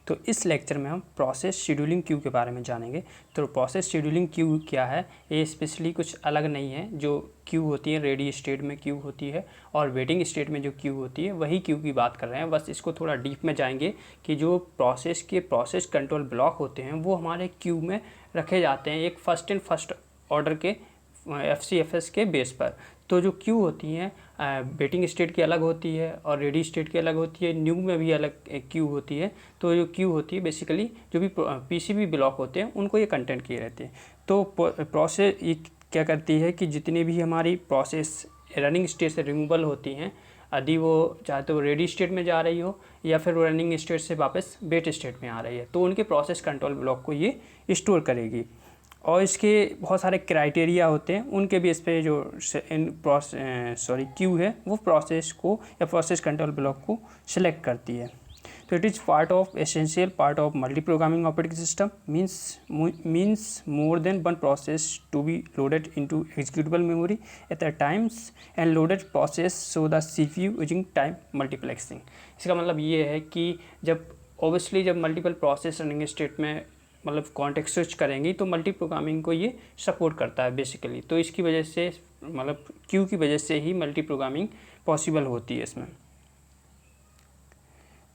तो इस लेक्चर में हम प्रोसेस शेड्यूलिंग क्यू के बारे में जानेंगे। तो प्रोसेस शेड्यूलिंग क्यू क्या है, ये स्पेशली कुछ अलग नहीं है। जो क्यू होती है रेडी स्टेट में क्यू होती है और वेटिंग स्टेट में जो क्यू होती है वही क्यू की बात कर रहे हैं। बस इसको थोड़ा डीप में जाएंगे कि जो प्रोसेस कंट्रोल ब्लॉक होते हैं वो हमारे क्यू में रखे जाते हैं एक फर्स्ट एंड फर्स्ट ऑर्डर के FCFS के बेस पर। तो जो क्यू होती हैं वेटिंग स्टेट की अलग होती है और रेडी स्टेट की अलग होती है, न्यू में भी अलग क्यू होती है। तो जो क्यू होती है बेसिकली जो भी PCB ब्लॉक होते हैं उनको ये कंटेंट किए रहते हैं। तो प्रोसेस ये क्या करती है कि जितनी भी हमारी प्रोसेस रनिंग स्टेट से रिमूवल होती हैं, यदि वो चाहे तो रेडी स्टेट में जा रही हो या फिर रनिंग स्टेट से वापस वेट स्टेट में आ रही है, तो उनके प्रोसेस कंट्रोल ब्लॉक को ये स्टोर करेगी। और इसके बहुत सारे क्राइटेरिया होते हैं, उनके बेस पे जो क्यू है वो प्रोसेस को या प्रोसेस कंट्रोल ब्लॉक को सिलेक्ट करती है। तो it is part of essential part of multi programming operating system means more than one process to be loaded into executable memory at the times and loaded process so the CPU using time multiplexing. इसका मतलब ये है कि जब obviously जब multiple process running state में मतलब context switch करेंगी तो मल्टी प्रोग्रामिंग को ये सपोर्ट करता है बेसिकली। तो इसकी वजह से मतलब क्यू की वजह से ही मल्टी प्रोग्रामिंग पॉसिबल होती है इसमें।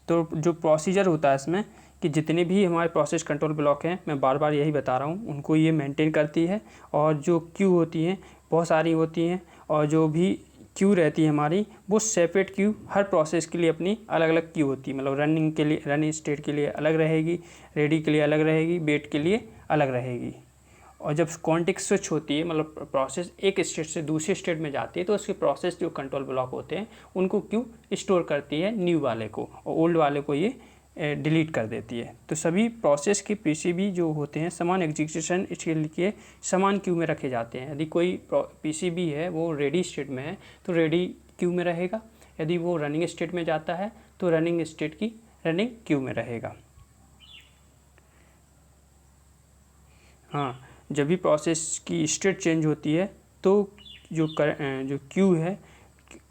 तो जो प्रोसीजर होता है इसमें कि जितने भी हमारे प्रोसेस कंट्रोल ब्लॉक हैं, मैं बार बार यही बता रहा हूँ, उनको ये मेंटेन करती है। और जो क्यू होती हैं बहुत सारी होती हैं और जो भी क्यू रहती है हमारी वो सेपरेट क्यू हर प्रोसेस के लिए अपनी अलग अलग क्यू होती है। मतलब रनिंग के लिए रनिंग स्टेट के लिए अलग रहेगी, रेडी के लिए अलग रहेगी, वेट के लिए अलग रहेगी। और जब कॉन्टेक्स्ट स्विच होती है मतलब प्रोसेस एक स्टेट से दूसरे स्टेट में जाती है तो उसके प्रोसेस जो कंट्रोल ब्लॉक होते हैं उनको क्यू स्टोर करती है न्यू वाले को, और ओल्ड वाले को ये डिलीट कर देती है। तो सभी प्रोसेस के PCB जो होते हैं समान एग्जीक्यूशन इसके लिए समान क्यू में रखे जाते हैं। यदि कोई PCB है वो रेडी स्टेट में है तो रेडी क्यू में रहेगा, यदि वो रनिंग स्टेट में जाता है तो रनिंग स्टेट की रनिंग क्यू में रहेगा। हाँ, जब भी प्रोसेस की स्टेट चेंज होती है तो जो क्यू है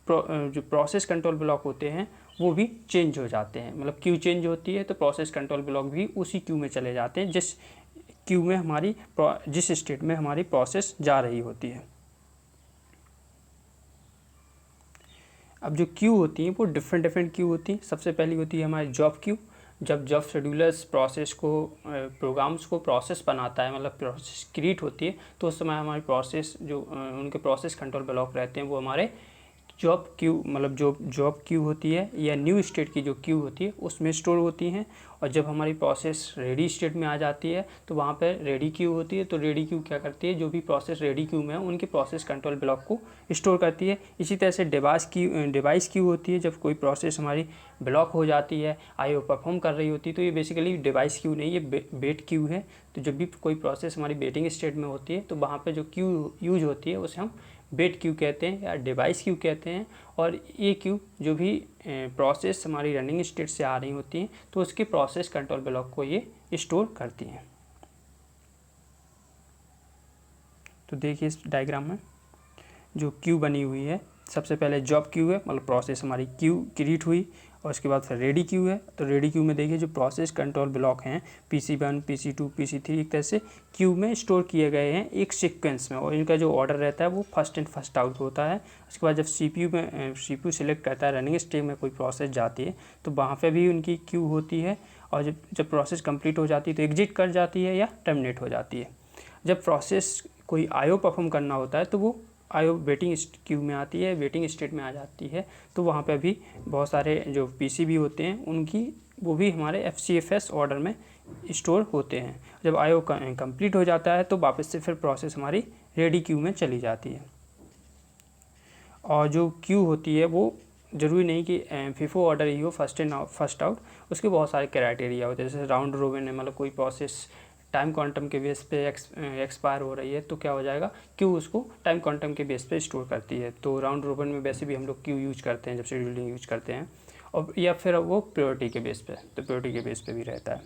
जो प्रोसेस कंट्रोल ब्लॉक होते हैं वो भी चेंज हो जाते हैं। मतलब क्यू चेंज होती है तो प्रोसेस कंट्रोल ब्लॉक भी उसी क्यू में चले जाते हैं जिस क्यू में हमारी जिस स्टेट में हमारी प्रोसेस जा रही होती है। अब जो क्यू होती हैं वो डिफरेंट क्यू होती हैं। सबसे पहली होती है हमारी जॉब क्यू। जब शेड्यूलर्स प्रोसेस को प्रोग्राम्स को प्रोसेस बनाता है, मतलब प्रोसेस क्रिएट होती है, तो उस समय हमारी प्रोसेस जो उनके प्रोसेस कंट्रोल ब्लॉक रहते हैं वो हमारे जॉब क्यू मतलब जो जॉब क्यू होती है या न्यू स्टेट की जो क्यू होती है उसमें स्टोर होती हैं। और जब हमारी प्रोसेस रेडी स्टेट में आ जाती है तो वहाँ पर रेडी क्यू होती है। तो रेडी क्यू क्या करती है, जो भी प्रोसेस रेडी क्यू में है उनके प्रोसेस कंट्रोल ब्लॉक को स्टोर करती है। इसी तरह से डिवाइस क्यू होती है। जब कोई प्रोसेस हमारी ब्लॉक हो जाती है, IO परफॉर्म कर रही होती है, तो ये बेसिकली डिवाइस क्यू नहीं, ये वेट क्यू है। तो जब भी कोई प्रोसेस हमारी वेटिंग स्टेट में होती है तो वहाँ पर जो क्यू यूज होती है उसे हम वेट क्यू कहते हैं या डिवाइस क्यू कहते हैं। और ये क्यू जो भी प्रोसेस हमारी रनिंग स्टेट से आ रही होती हैं तो उसके प्रोसेस कंट्रोल ब्लॉक को ये स्टोर करती हैं। तो देखिए इस डायग्राम में जो क्यू बनी हुई है, सबसे पहले जॉब क्यू है, मतलब प्रोसेस हमारी क्यू क्रिएट हुई, और उसके बाद फिर रेडी क्यू है। तो रेडी क्यू में देखिए जो प्रोसेस कंट्रोल ब्लॉक हैं PC1, PC2, PC3 एक तरह से क्यू में स्टोर किए गए हैं एक सीक्वेंस में, और इनका जो ऑर्डर रहता है वो फर्स्ट इन फर्स्ट आउट होता है। उसके बाद जब CPU सिलेक्ट करता है, रनिंग स्टेट में कोई प्रोसेस जाती है तो वहाँ पर भी उनकी क्यू होती है। और जब प्रोसेस कंप्लीट हो जाती है तो एग्जिट कर जाती है या टर्मिनेट हो जाती है। जब प्रोसेस कोई IO परफॉर्म करना होता है तो वो IO वेटिंग क्यू में आती है, वेटिंग स्टेट में आ जाती है। तो वहाँ पे भी बहुत सारे जो PCB होते हैं उनकी वो भी हमारे FCFS ऑर्डर में स्टोर होते हैं। जब IO कंप्लीट हो जाता है तो वापस से फिर प्रोसेस हमारी रेडी क्यू में चली जाती है। और जो क्यू होती है वो ज़रूरी नहीं कि FIFO ऑर्डर ही हो, फर्स्ट इन फर्स्ट आउट, उसके बहुत सारे क्राइटेरिया होते हैं। जैसे राउंड रोबिन है, मतलब कोई प्रोसेस टाइम क्वांटम के बेस पे एक्सपायर हो रही है तो क्या हो जाएगा, क्यू उसको टाइम क्वांटम के बेस पे स्टोर करती है। तो राउंड रोबिन में वैसे भी हम लोग क्यू यूज करते हैं जब शेड्यूलिंग यूज करते हैं, और या फिर वो प्रायोरिटी के बेस पे, तो प्रायोरिटी के बेस पे भी रहता है।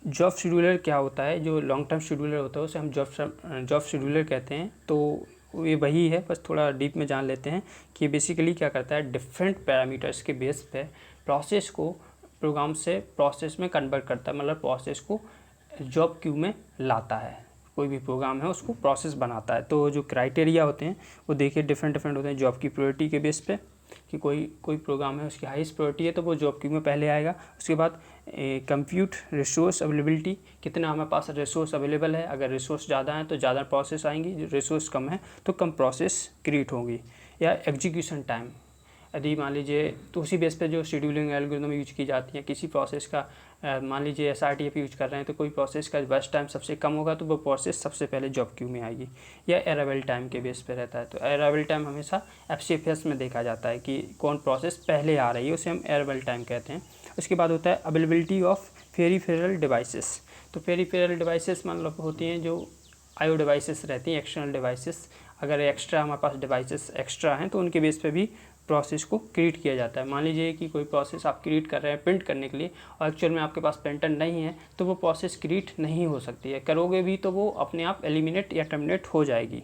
जॉब शेड्यूलर क्या होता है, जो लॉन्ग टर्म शेड्यूलर होता है उसे हम जॉब शेड्यूलर कहते हैं। तो ये वही है, बस थोड़ा डीप में जान लेते हैं कि बेसिकली क्या करता है, डिफरेंट पैरामीटर्स के बेस पे प्रोसेस को प्रोग्राम से प्रोसेस में कन्वर्ट करता है, मतलब प्रोसेस को जॉब क्यू में लाता है। कोई भी प्रोग्राम है उसको प्रोसेस बनाता है। तो जो क्राइटेरिया होते हैं वो देखिए डिफरेंट होते हैं जॉब की प्रायोरिटी के बेस पे, कि कोई प्रोग्राम है उसकी हाईएस्ट प्रायोरिटी है तो वो जॉब क्यू में पहले आएगा। उसके बाद कंप्यूट रिसोर्स अवेलेबिलिटी, कितना हमारे पास रिसोर्स अवेलेबल है, अगर रिसोर्स ज़्यादा है तो ज़्यादा प्रोसेस आएंगी, रिसोर्स कम है तो कम प्रोसेस क्रिएट होंगी। या एग्जीक्यूशन टाइम, यदि मान लीजिए तो उसी बेस पे जो शेड्यूलिंग एल्गोरिथम यूज की जाती है किसी प्रोसेस का, मान लीजिए SRTF यूज कर रहे हैं तो कोई प्रोसेस का बर्स्ट टाइम सबसे कम होगा तो वो प्रोसेस सबसे पहले जॉब क्यू में आएगी। या अराइवल टाइम के बेस पे रहता है, तो अराइवल टाइम हमेशा FCFS में देखा जाता है कि कौन प्रोसेस पहले आ रही है, उसे हम अराइवल टाइम कहते हैं। उसके बाद होता है अवेलेबिलिटी ऑफ पेरिफेरल डिवाइसेस। तो पेरिफेरल डिवाइसेस मतलब होती हैं जो IO डिवाइसेस रहती हैं, एक्सटर्नल डिवाइसेस। अगर एक्स्ट्रा हमारे पास डिवाइसेस एक्स्ट्रा हैं तो उनके बेस पे भी प्रोसेस को क्रिएट किया जाता है। मान लीजिए कि कोई प्रोसेस आप क्रिएट कर रहे हैं प्रिंट करने के लिए और एक्चुअल में आपके पास प्रिंटर नहीं है तो वो प्रोसेस क्रिएट नहीं हो सकती है, करोगे भी तो वो अपने आप एलिमिनेट या टर्मिनेट हो जाएगी।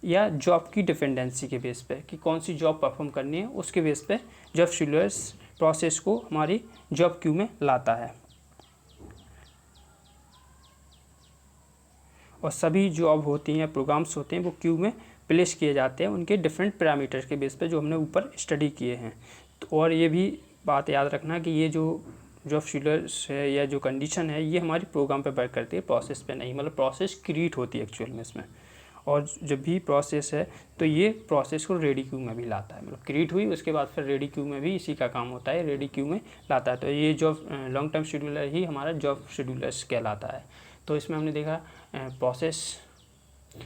या जॉब की डिपेंडेंसी के बेस पे कि कौन सी जॉब परफॉर्म करनी है, उसके बेस पे जॉब शेड्यूलर्स प्रोसेस को हमारी जॉब क्यू में लाता है। और सभी जॉब होती हैं, प्रोग्राम्स होते हैं, वो क्यू में प्लेस किए जाते हैं उनके डिफरेंट पैरामीटर्स के बेस पे जो हमने ऊपर स्टडी किए हैं। तो और ये भी बात याद रखना कि ये जो जॉब शेड्यूलर्स है या जो कंडीशन है ये हमारी प्रोग्राम पे वर्क करती है, प्रोसेस पे नहीं। मतलब प्रोसेस क्रिएट होती है एक्चुअल में इसमें, और जब भी प्रोसेस है तो ये प्रोसेस को रेडी क्यू में भी लाता है। मतलब क्रिएट हुई उसके बाद फिर रेडी क्यू में भी इसी का काम होता है, रेडी क्यू में लाता है। तो ये जॉब लॉन्ग टर्म शेड्यूलर ही हमारा जॉब शेड्यूलर्स कहलाता है। तो इसमें हमने देखा process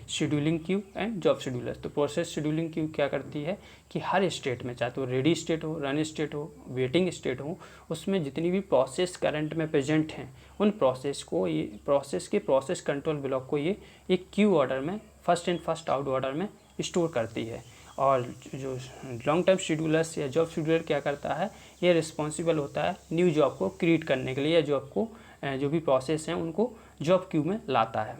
scheduling Q and job schedulers. तो प्रोसेस शेड्यूलिंग क्यू क्या करती है कि हर स्टेट में, चाहे तो रेडी स्टेट हो, रन स्टेट हो, वेटिंग स्टेट हो, उसमें जितनी भी प्रोसेस करंट में प्रेजेंट हैं उन प्रोसेस को, ये प्रोसेस के प्रोसेस कंट्रोल ब्लॉक को ये एक क्यू ऑर्डर में first in first out order में स्टोर करती है। और जो लॉन्ग टर्म शेड्यूलर्स या जॉब शेड्यूलर क्या करता है, ये रिस्पॉन्सिबल होता है न्यू जॉब को क्रिएट करने के लिए, या जॉब को जो भी प्रोसेस हैं उनको जॉब क्यू में लाता है।